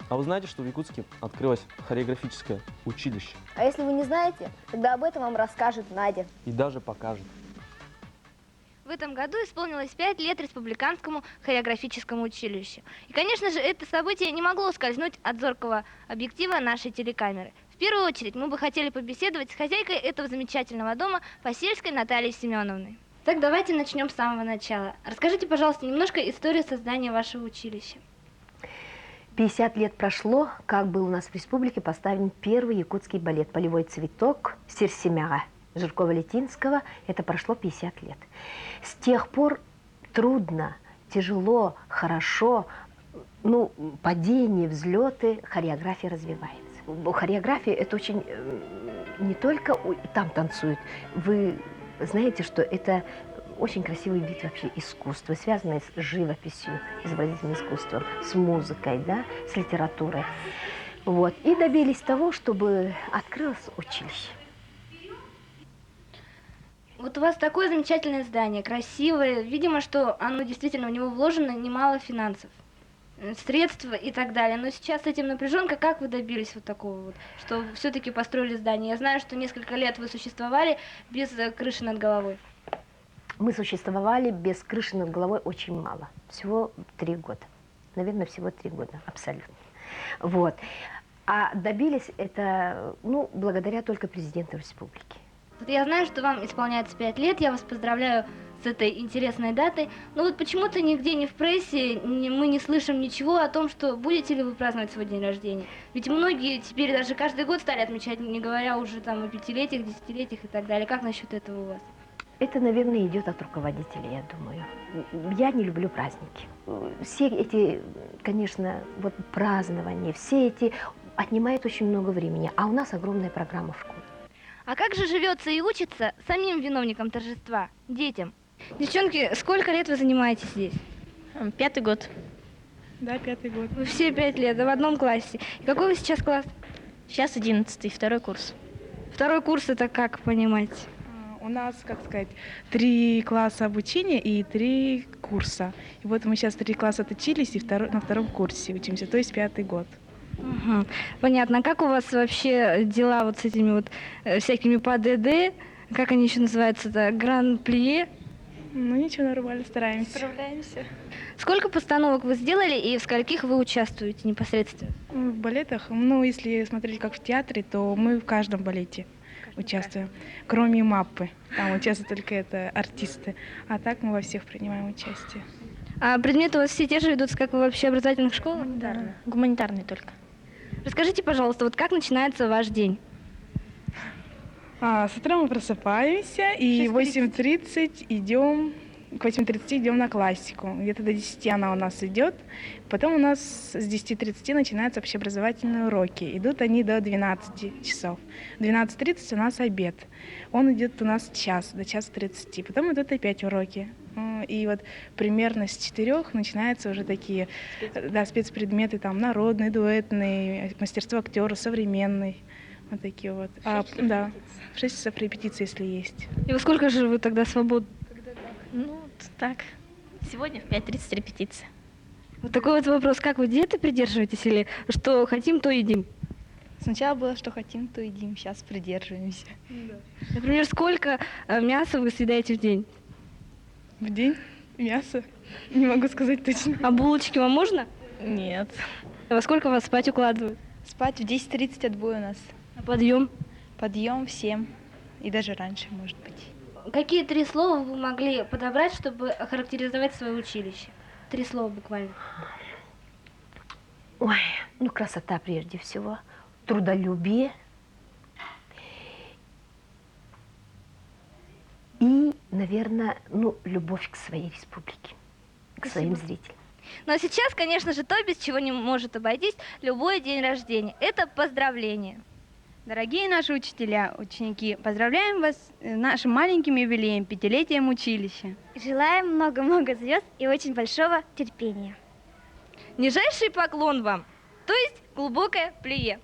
А вы знаете, что в Якутске открылось хореографическое училище? А если вы не знаете, тогда об этом вам расскажет Надя. И даже покажет. В этом году исполнилось 5 лет Республиканскому хореографическому училищу. И, конечно же, это событие не могло ускользнуть от зоркого объектива нашей телекамеры. В первую очередь мы бы хотели побеседовать с хозяйкой этого замечательного дома, Посельской Натальей Семеновной. Так, давайте начнем с самого начала. Расскажите, пожалуйста, немножко историю создания вашего училища. 50 лет прошло, как был у нас в республике поставлен первый якутский балет «Полевой цветок» Сирсемяга Жиркова-Летинского. Это прошло 50 лет. С тех пор трудно, тяжело, хорошо, падения, взлеты, хореография развивается. Хореография – это очень не только там танцуют. Вы знаете, что это очень красивый вид вообще искусства, связанный с живописью, изобразительным искусством, с музыкой, да, с литературой. Вот. И добились того, чтобы открылось училище. Вот у вас такое замечательное здание, красивое. Видимо, что оно действительно, в него вложено немало финансов, средств и так далее. Но сейчас с этим напряженка. Как вы добились вот такого вот, что все-таки построили здание? Я знаю, что несколько лет вы существовали без крыши над головой. Мы существовали без крыши над головой очень мало. Всего 3 года. Наверное, всего 3 года. Абсолютно. Вот. А добились это, благодаря только президенту республики. Вот я знаю, что вам исполняется 5 лет. Я вас поздравляю с этой интересной датой. Но вот почему-то нигде, ни в прессе, мы не слышим ничего о том, что будете ли вы праздновать свой день рождения. Ведь многие теперь даже каждый год стали отмечать, не говоря уже там о 5-летиях, 10-летиях и так далее. Как насчет этого у вас? Это, наверное, идет от руководителя, я думаю. Я не люблю праздники. Все эти, конечно, празднования, все эти отнимают очень много времени. А у нас огромная программа в школе. А как же живется и учится самим виновникам торжества, детям? Девчонки, сколько лет вы занимаетесь здесь? 5-й год. Да, 5-й год. Вы все 5 лет, в одном классе. И какой вы сейчас класс? Сейчас 11-й, 2-й курс. 2-й курс это как понимать? У нас, 3 класса обучения и 3 курса. И вот мы сейчас 3 класса отучились и на 2-м курсе учимся, то есть 5-й год. Угу. Понятно. А как у вас вообще дела вот с этими всякими ПДД? Как они еще называются-то? Гран-плие? Ничего, нормально, стараемся. Справляемся. Сколько постановок вы сделали и в скольких вы участвуете непосредственно? В балетах, если смотреть как в театре, то мы в каждом балете участвуем, кроме маппы. Там участвуют только артисты. А так мы во всех принимаем участие. А предметы у вас все те же ведутся, как и в общеобразовательных школах? Да, гуманитарный только. Расскажите, пожалуйста, как начинается ваш день? С утра мы просыпаемся и в 8:30 идем. К 8:30 идем на классику. Где-то до 10 она у нас идет. Потом у нас с 10:30 начинаются общеобразовательные уроки. Идут они до 12 часов. В 12:30 у нас обед. Он идет у нас час, до 1:30. Потом идут опять уроки. И примерно с 4 начинаются уже такие спецпредметы, там народный, дуэтный, мастерство актера, современный. Вот такие вот. В 6 часов репетиции, если есть. И во сколько же вы тогда свободны? Так. Сегодня в 5:30 репетиция. Вот такой вопрос. Как вы диеты придерживаетесь или что хотим, то едим? Сначала было, что хотим, то едим. Сейчас придерживаемся. Да. Например, сколько мяса вы съедаете в день? В день? Мясо? Не могу сказать точно. А булочки вам можно? Нет. А во сколько вас спать укладывают? Спать в 10:30 отбой у нас. А подъем? Подъем в 7. И даже раньше, может быть. Какие 3 слова вы могли подобрать, чтобы охарактеризовать свое училище? 3 слова буквально. Ой, красота прежде всего, трудолюбие и, наверное, любовь к своей республике, к своим зрителям. Ну а сейчас, конечно же, то, без чего не может обойтись любой день рождения. Это поздравление. Дорогие наши учителя, ученики, поздравляем вас с нашим маленьким юбилеем, 5-летием училища. Желаем много-много звезд и очень большого терпения. Нижайший поклон вам, то есть глубокое плие.